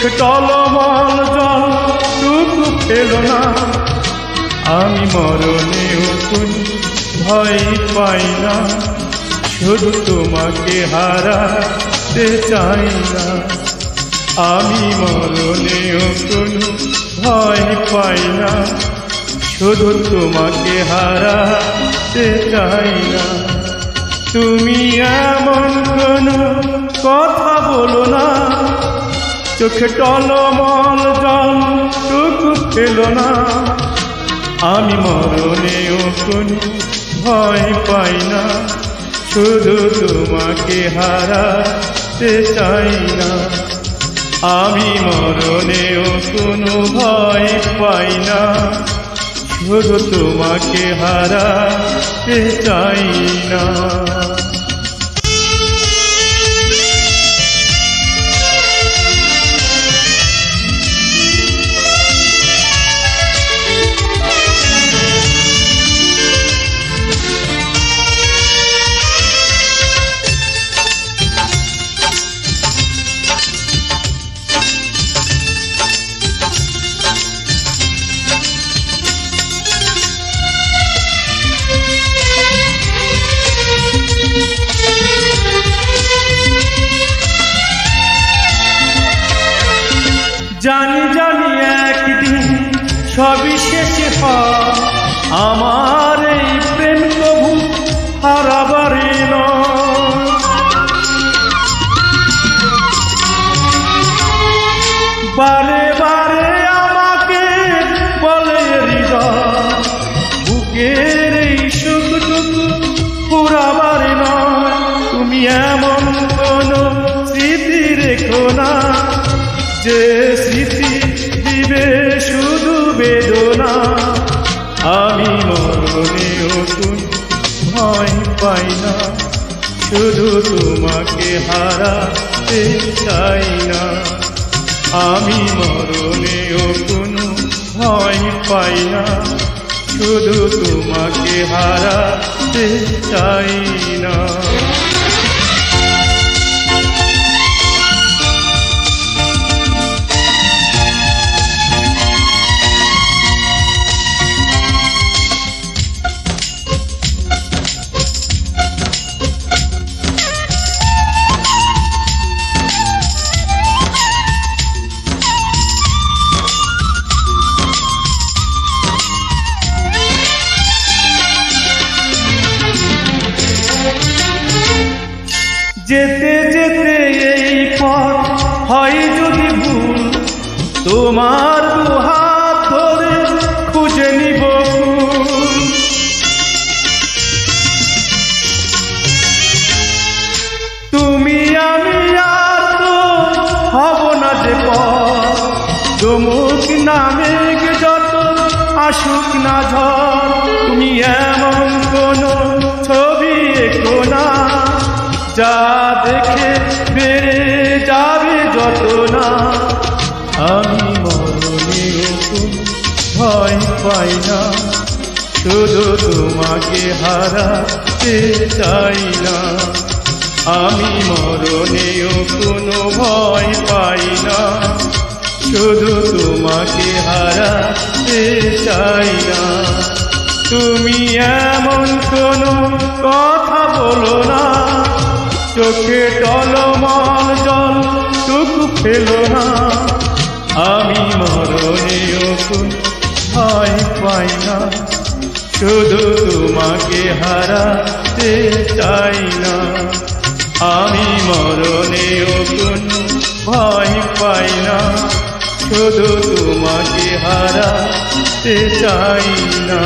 চোখে টলমল জল টুকু ফেলো না। আমি মরণেও কোনো ভয় পাই না, শুধু তোমাকে হারাতে চাই না। আমি মরণেও কোনো ভয় পাই না, শুধু তোমাকে হারাতে চাই না। তুমি এমন কোনো কথা বলো না, চোখে টলমল জল টুকু ফেলো না। আমি মরণেও কোনো ভয় পাই না, শুধু তোমাকে হারাতে চাই না। আমি মরণেও কোনো ভয় পাই না, শুধু তোমাকে হারাতে চাই না। জানি জানি একদিন সবই শেষ হয়, আমার এই প্রেম কবু হারাবারে নয়। বারে বারে আমাকে বলে হৃদয়, বুকের এই সুখটুকু পুরাবারে নয়। তুমি এমন কোনো স্মৃতি রেখো না, যে স্মৃতি দিবে শুধু বেদনা। আমি মরণেও কোনো ভয় পাই না, শুধু তোমাকে হারাতে চাই না। আমি মরণেও কোনো ভয় পাই না, শুধু তোমাকে হারাতে চাই না। যেতে যেতে এই পথ হয় যদি ভুল, তোমার দুহাত ধরে খুঁজে নিব ফুল। তুমি আমি আর তো হব না যে পথ, চমুক নামে যত আসুক না ঝড়। তুমি এমন কোনো ছবি এঁকো না, যা দেখে বেড়ে যাবে যত না। আমি মরণেও কোনো ভয় পাই না, শুধু তোমাকে হারাতে চাই না। আমি মরণেও কোনো ভয় পাই না, শুধু তোমাকে হারাতে চাই না। তুমি এমন কোনো কথা বলো না, চোখে টলমল জল টুকু ফেলো না। আমি মরণেও কোনো ভয় পাই না, শুধু তোমাকে হারাতে চাই না। আমি মরণেও কোনো ভয় পাই না, শুধু তোমাকে হারাতে চাই না।